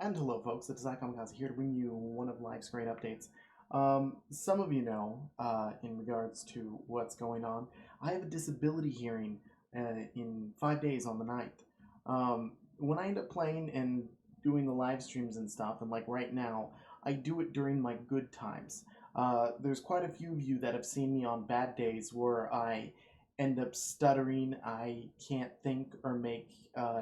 And hello, folks. It's Zach Kamikaze here to bring you one of life's great updates. Some of you know, in regards to what's going on, I have a disability hearing in 5 days on the 9th. When I end up playing and doing the live streams and stuff, and like right now, I do it during my good times. There's quite a few of you that have seen me on bad days where I end up stuttering, I can't think or make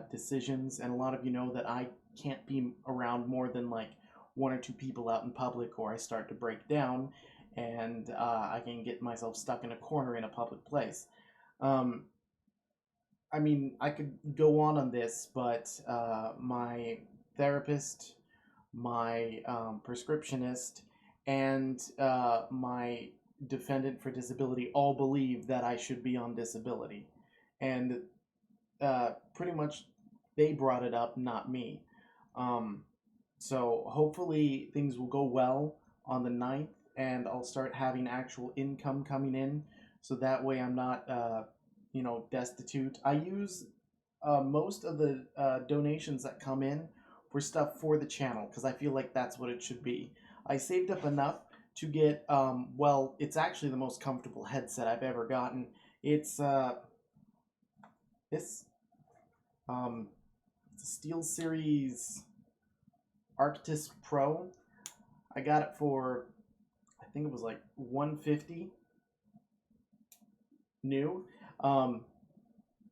decisions, and a lot of you know that I can't be around more than like one or two people out in public, or I start to break down and I can get myself stuck in a corner in a public place. Um, I mean, I could go on this, but my therapist, my prescriptionist, and my defendant for disability all believe that I should be on disability. And pretty much they brought it up, not me. Um, so hopefully things will go well on the 9th, and I'll start having actual income coming in, so that way I'm not, destitute. I use most of the donations that come in for stuff for the channel because I feel like that's what it should be. I saved up enough to get, it's actually the most comfortable headset I've ever gotten. It's this um, it's a SteelSeries Arctis Pro. I got it for, I think it was like 150 new. Um,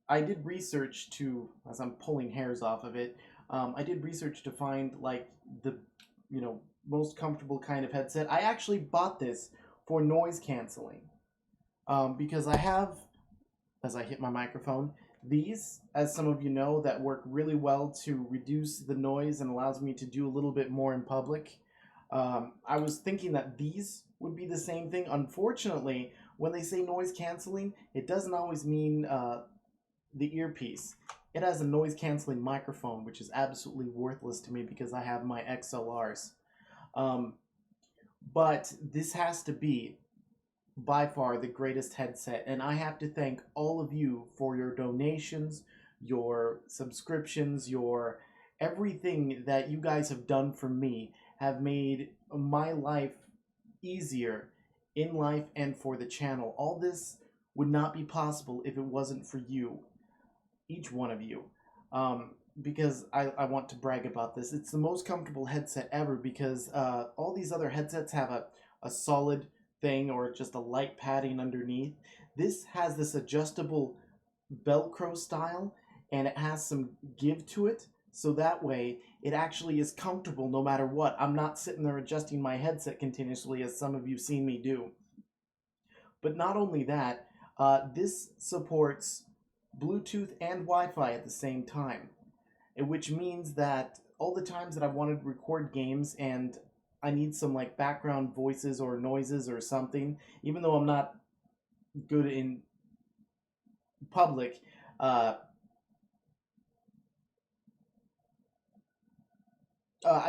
I did research to, as I'm pulling hairs off of it, I did research to find like the, most comfortable kind of headset. I actually bought this for noise canceling because I have, as I hit my microphone, these, as some of you know, that work really well to reduce the noise and allows me to do a little bit more in public. I was thinking that these would be the same thing. Unfortunately, when they say noise canceling, it doesn't always mean the earpiece. It has a noise canceling microphone, which is absolutely worthless to me because I have my XLRs. Um, but this has to be by far the greatest headset, and I have to thank all of you for your donations, your subscriptions, your everything that you guys have done for me have made my life easier in life and for the channel. All this would not be possible if it wasn't for you, each one of you. Because I want to brag about this. It's the most comfortable headset ever because all these other headsets have a solid thing or just a light padding underneath. This has this adjustable Velcro style, and it has some give to it, so that way it actually is comfortable no matter what. I'm not sitting there adjusting my headset continuously as some of you seen me do. But not only that, this supports Bluetooth and Wi-Fi at the same time, which means that all the times that I wanted to record games and I need some like background voices or noises or something, even though I'm not good in public, I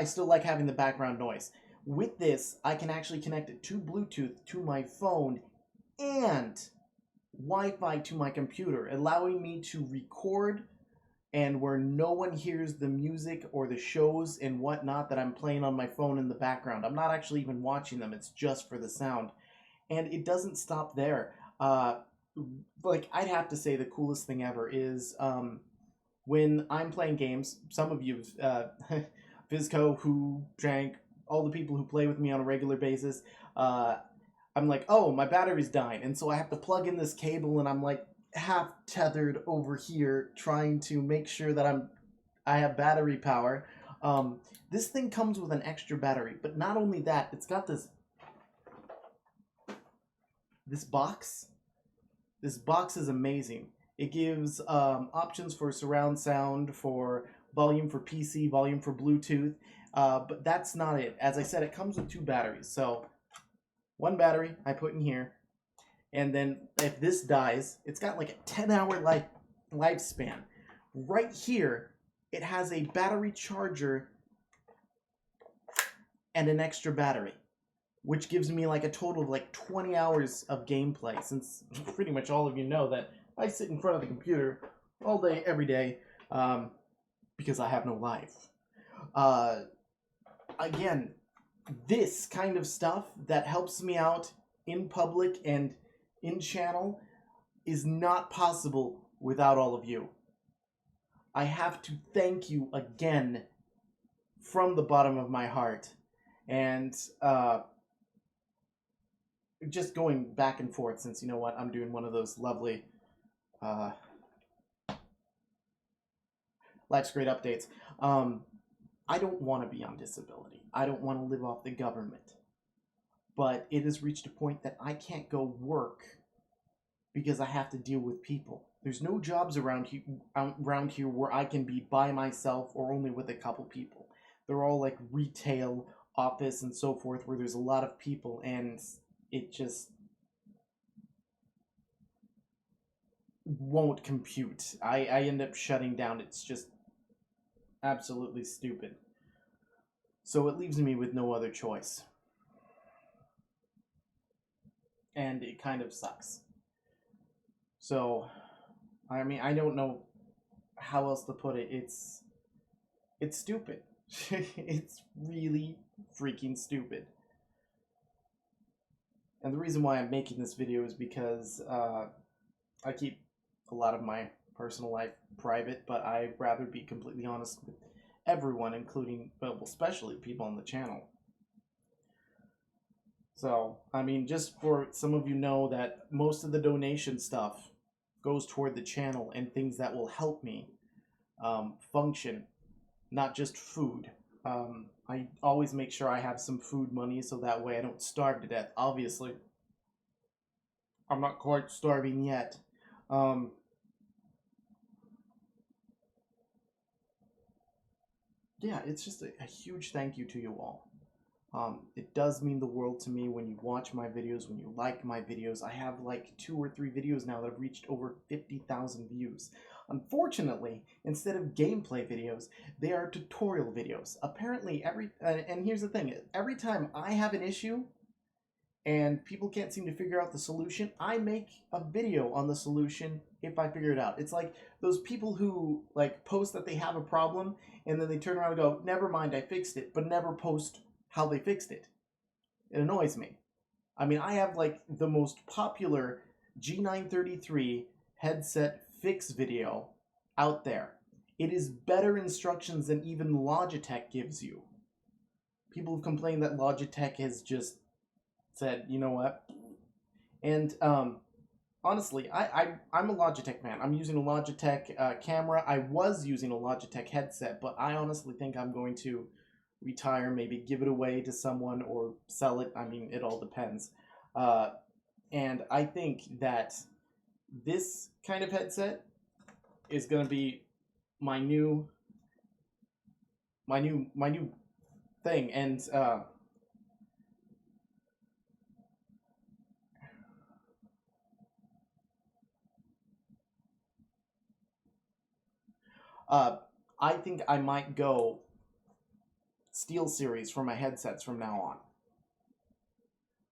still like having the background noise. With this, I can actually connect it to Bluetooth to my phone and Wi-Fi to my computer, allowing me to record and where no one hears the music or the shows and whatnot that I'm playing on my phone in the background. I'm not actually even watching them, it's just for the sound. And it doesn't stop there. Like, I'd have to say the coolest thing ever is when I'm playing games, some of you, Fizco, who drank, all the people who play with me on a regular basis, I'm like, oh, my battery's dying. And so I have to plug in this cable, and I'm like half tethered over here trying to make sure that I have battery power. This thing comes with an extra battery, but not only that, it's got this box. This box is amazing. It gives options for surround sound, for volume for PC, volume for Bluetooth, but that's not it. As I said, it comes with two batteries. So one battery I put in here, and then if this dies, it's got like a 10-hour lifespan. Right here, it has a battery charger and an extra battery, which gives me like a total of like 20 hours of gameplay, since pretty much all of you know that I sit in front of the computer all day, every day, because I have no life. Uh, again, this kind of stuff that helps me out in public and in channel is not possible without all of you. I have to thank you again from the bottom of my heart. And just going back and forth, since you know what, I'm doing one of those lovely Life's Great updates. I don't want to be on disability. I don't want to live off the government. But it has reached a point that I can't go work because I have to deal with people. There's no jobs around here where I can be by myself or only with a couple people. They're all like retail, office, and so forth, where there's a lot of people, and it just won't compute. I end up shutting down. It's just absolutely stupid. So it leaves me with no other choice. And it kind of sucks. So, I mean, I don't know how else to put it. It's stupid. It's really freaking stupid. And the reason why I'm making this video is because I keep a lot of my personal life private, but I'd rather be completely honest with everyone, including, well, especially people on the channel. So, I mean, just for some of you know that most of the donation stuff goes toward the channel and things that will help me function, not just food. I always make sure I have some food money so that way I don't starve to death. Obviously, I'm not quite starving yet. Yeah, it's just a huge thank you to you all. It does mean the world to me when you watch my videos, when you like my videos. I have like 2 or 3 videos now that have reached over 50,000 views. Unfortunately, instead of gameplay videos, they are tutorial videos. Apparently, and here's the thing, every time I have an issue and people can't seem to figure out the solution, I make a video on the solution if I figure it out. It's like those people who like post that they have a problem and then they turn around and go, never mind, I fixed it, but never post how they fixed it. It annoys me. I mean, I have like the most popular G933 headset fix video out there. It is better instructions than even Logitech gives you. People have complained that Logitech has just said, you know what? And honestly, I'm a Logitech fan. I'm using a Logitech camera. I was using a Logitech headset, but I honestly think I'm going to retire, maybe give it away to someone or sell it. I mean, it all depends. And I think that this kind of headset is going to be my new thing. And I think I might go SteelSeries for my headsets from now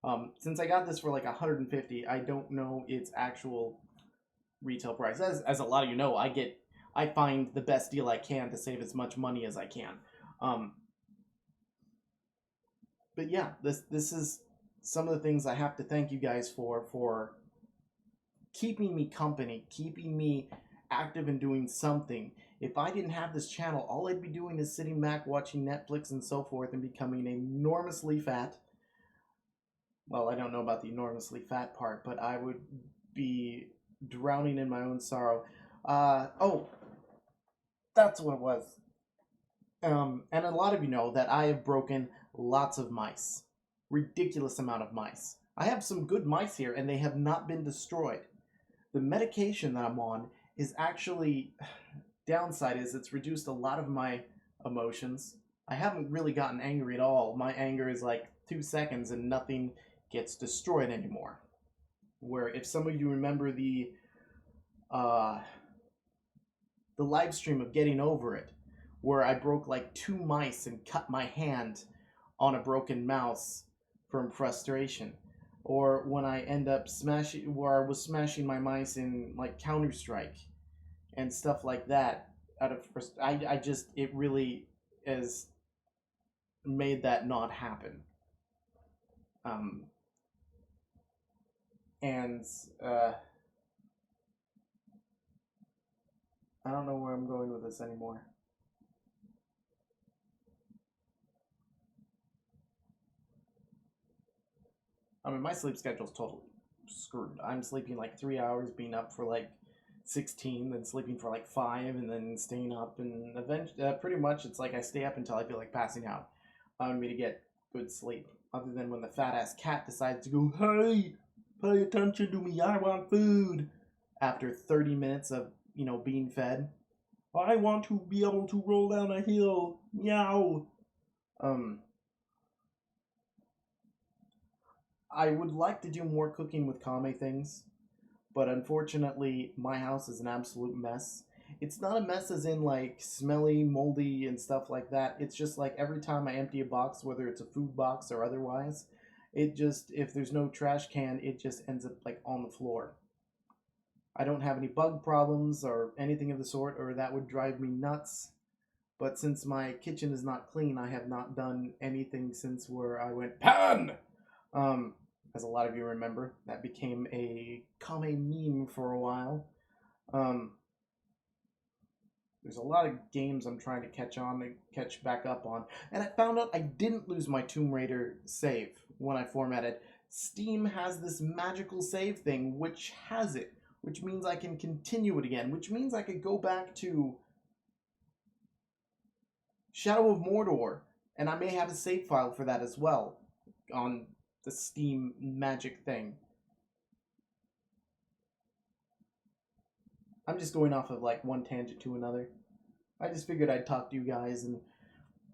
on. Since I got this for like 150, I don't know its actual retail price. As a lot of you know, I find the best deal I can to save as much money as I can. But yeah, this is some of the things I have to thank you guys for keeping me company, keeping me active and doing something. If I didn't have this channel, all I'd be doing is sitting back watching Netflix and so forth and becoming enormously fat. Well, I don't know about the enormously fat part, but I would be drowning in my own sorrow. Oh, that's what it was. And a lot of you know that I have broken lots of mice. Ridiculous amount of mice. I have some good mice here, and they have not been destroyed. The medication that I'm on is actually... downside is it's reduced a lot of my emotions. I haven't really gotten angry at all. My anger is like 2 seconds and nothing gets destroyed anymore. Where if some of you remember the live stream of Getting Over It, where I broke like 2 mice and cut my hand on a broken mouse from frustration. Or when I end up where I was smashing my mice in like Counter-Strike and stuff like that. Out of first, I just, it really is made that not happen. Um, and I don't know where I'm going with this anymore. I mean, my sleep schedule's totally screwed. I'm sleeping like 3 hours, being up for like 16, then sleeping for like 5, and then staying up. And eventually, pretty much, it's like I stay up until I feel like passing out. Allowing me to get good sleep. Other than when the fat ass cat decides to go, hey, pay attention to me, I want food. After 30 minutes of, being fed. I want to be able to roll down a hill. Meow. Um, I would like to do more cooking with Kame things, but unfortunately, my house is an absolute mess. It's not a mess as in like smelly, moldy, and stuff like that. It's just like every time I empty a box, whether it's a food box or otherwise, it just, if there's no trash can, it just ends up like on the floor. I don't have any bug problems or anything of the sort, or that would drive me nuts. But since my kitchen is not clean, I have not done anything since where I went pan. Um, as a lot of you remember, that became a Kame meme for a while. Um, there's a lot of games I'm trying to catch back up on, and I found out I didn't lose my Tomb Raider save when I formatted. Steam has this magical save thing, which has it, which means I can continue it again, which means I could go back to Shadow of Mordor, and I may have a save file for that as well on the Steam magic thing. I'm just going off of like one tangent to another. I just figured I'd talk to you guys and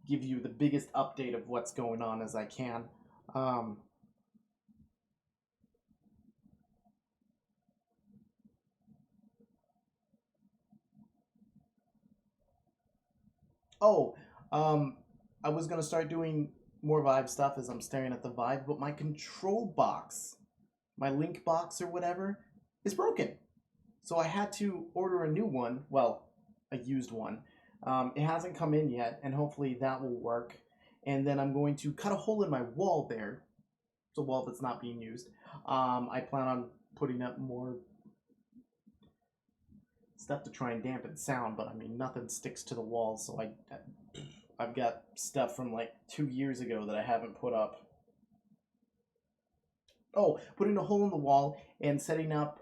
give you the biggest update of what's going on as I can. Um, oh, um, I was gonna start doing more Vive stuff as I'm staring at the Vive, but my control box, my link box or whatever, is broken. So I had to order a new one. Well, a used one. It hasn't come in yet, and hopefully that will work. And then I'm going to cut a hole in my wall there. It's a wall that's not being used. I plan on putting up more stuff to try and dampen sound, but I mean nothing sticks to the walls, so I've got stuff from like 2 years ago that I haven't put up. Oh, putting a hole in the wall and setting up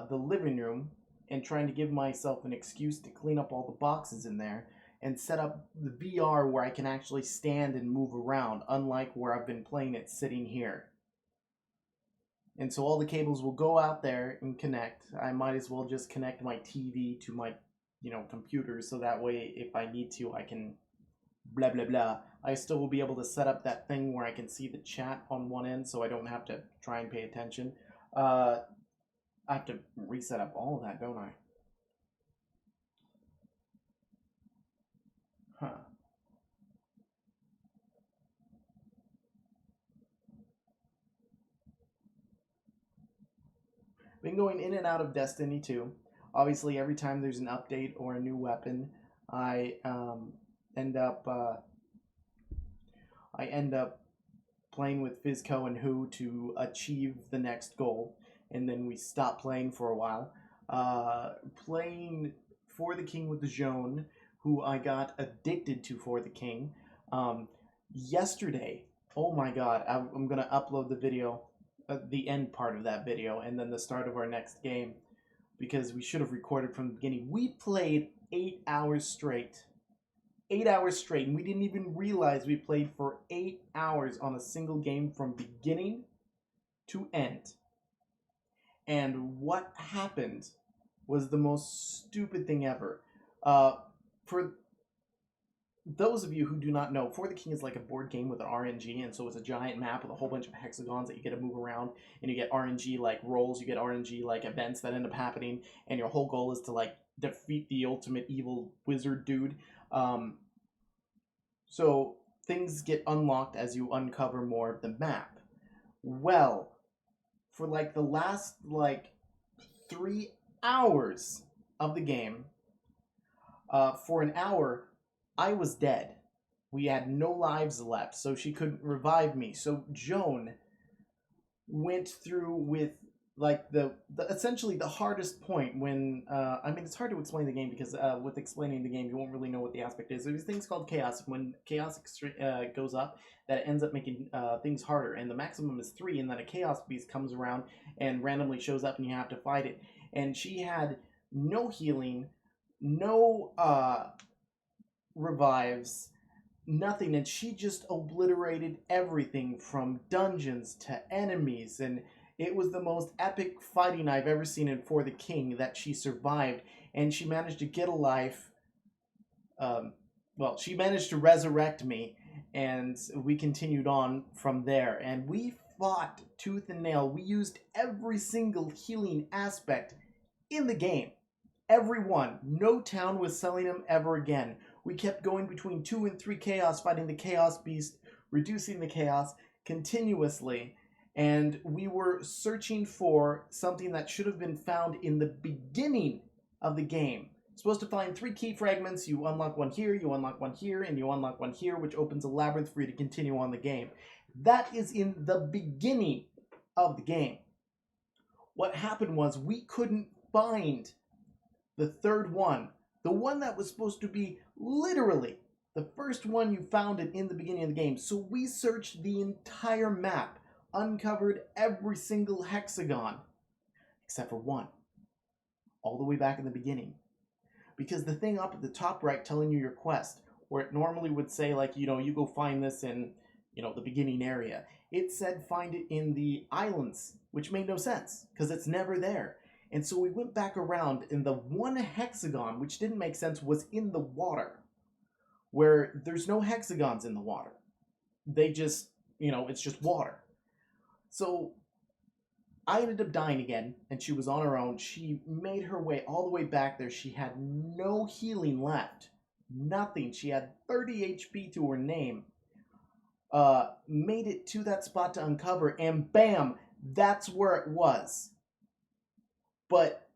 the living room and trying to give myself an excuse to clean up all the boxes in there and set up the VR where I can actually stand and move around, unlike where I've been playing it sitting here. And so all the cables will go out there and connect. I might as well just connect my TV to my, computer, so that way if I need to, I can blah blah blah. I still will be able to set up that thing where I can see the chat on one end, so I don't have to try and pay attention. I have to reset up all of that, don't I? Huh. Been going in and out of Destiny 2. Obviously, every time there's an update or a new weapon, I end up playing with Fizco and Who to achieve the next goal, and then we stop playing for a while. Playing For the King with the Joan, who I got addicted to For the King. Yesterday, oh my god, I'm gonna upload the video, the end part of that video, and then the start of our next game, because we should have recorded from the beginning. We played 8 hours straight. 8 hours straight, and we didn't even realize we played for 8 hours on a single game from beginning to end. And what happened was the most stupid thing ever. For those of you who do not know, For the King is like a board game with an RNG, and so it's a giant map with a whole bunch of hexagons that you get to move around, and you get RNG like rolls, you get RNG like events that end up happening, and your whole goal is to like defeat the ultimate evil wizard dude. So things get unlocked as you uncover more of the map. Well, for like the last 3 hours of the game, for an hour, I was dead. We had no lives left, so she couldn't revive me. So Joan went through with like the essentially the hardest point when I mean, it's hard to explain the game because with explaining the game you won't really know what the aspect is. There's things called chaos. When chaos goes up, that ends up making things harder, and the maximum is 3, and then a chaos beast comes around and randomly shows up and you have to fight it. And she had no healing, no revives, nothing, and she just obliterated everything from dungeons to enemies, and it was the most epic fighting I've ever seen in For the King that she survived, and she managed to get a life. Well, she managed to resurrect me, and we continued on from there, and we fought tooth and nail. We used every single healing aspect in the game. Every one. No town was selling them ever again. We kept going between 2 and 3 chaos, fighting the chaos beast, reducing the chaos continuously, and we were searching for something that should have been found in the beginning of the game. You're supposed to find 3 key fragments. You unlock one here, you unlock one here, and you unlock one here, which opens a labyrinth for you to continue on the game. That is in the beginning of the game. What happened was we couldn't find the third one, the one that was supposed to be literally the first one you found it in the beginning of the game. So we searched the entire map, uncovered every single hexagon, except for one, all the way back in the beginning. Because the thing up at the top right telling you your quest, where it normally would say, like, you go find this in, the beginning area, it said find it in the islands, which made no sense, because it's never there. And so we went back around, and the one hexagon, which didn't make sense, was in the water, where there's no hexagons in the water. They just, it's just water. So I ended up dying again, and she was on her own. She made her way all the way back there. She had no healing left. Nothing. She had 30 HP to her name. Made it to that spot to uncover, and bam, that's where it was. But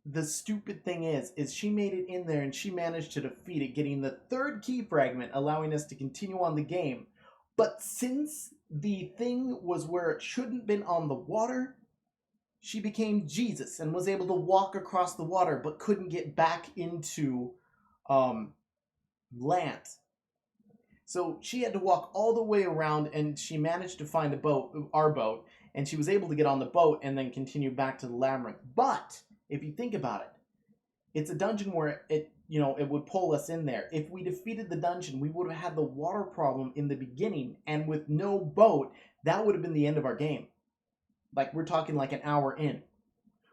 the stupid thing is she made it in there and she managed to defeat it, getting the 3rd key fragment, allowing us to continue on the game. But since the thing was where it shouldn't been on the water, she became Jesus and was able to walk across the water but couldn't get back into land. So she had to walk all the way around, and she managed to find our boat, and she was able to get on the boat and then continue back to the labyrinth. But if you think about it, it's a dungeon where it would pull us in there. If we defeated the dungeon, we would have had the water problem in the beginning, and with no boat, that would have been the end of our game. Like, we're talking like an hour in.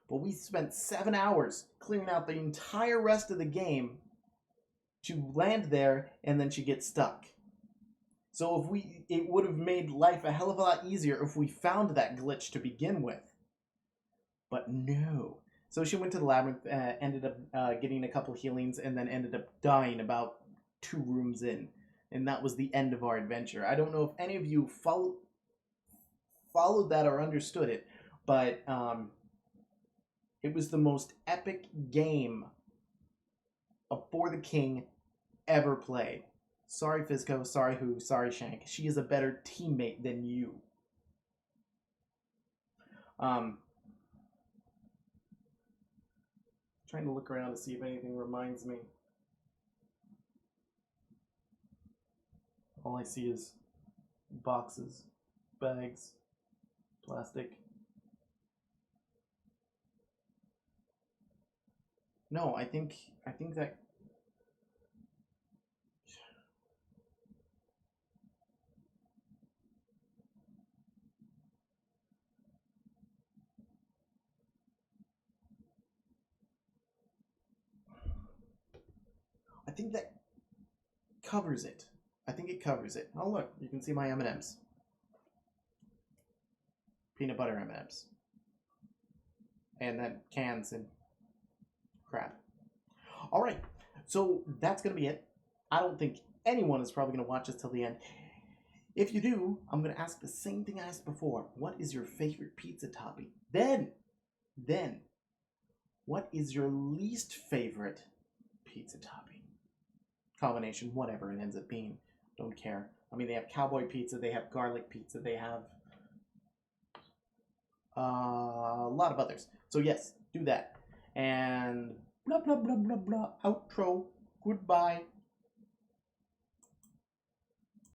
But we spent 7 hours clearing out the entire rest of the game to land there, and then she gets stuck. So it would have made life a hell of a lot easier if we found that glitch to begin with. But no. So she went to the labyrinth, ended up getting a couple healings, and then ended up dying about 2 rooms in. And that was the end of our adventure. I don't know if any of you followed that or understood it, but it was the most epic game of For the King ever played. Sorry, Fizco. Sorry, Who. Sorry, Shank. She is a better teammate than you. Trying to look around to see if anything reminds me. All I see is boxes, bags, plastic. No, I think that... I think that covers it. I think it covers it. Oh, look, you can see my M&Ms. Peanut butter M&Ms. And then cans and crap. All right, so that's going to be it. I don't think anyone is probably going to watch this till the end. If you do, I'm going to ask the same thing I asked before. What is your favorite pizza topping? Then, what is your least favorite pizza topping? combination, whatever it ends up being. Don't care. I mean, they have cowboy pizza, they have garlic pizza, they have a lot of others. So yes, do that. And blah blah blah blah blah. Outro. Goodbye.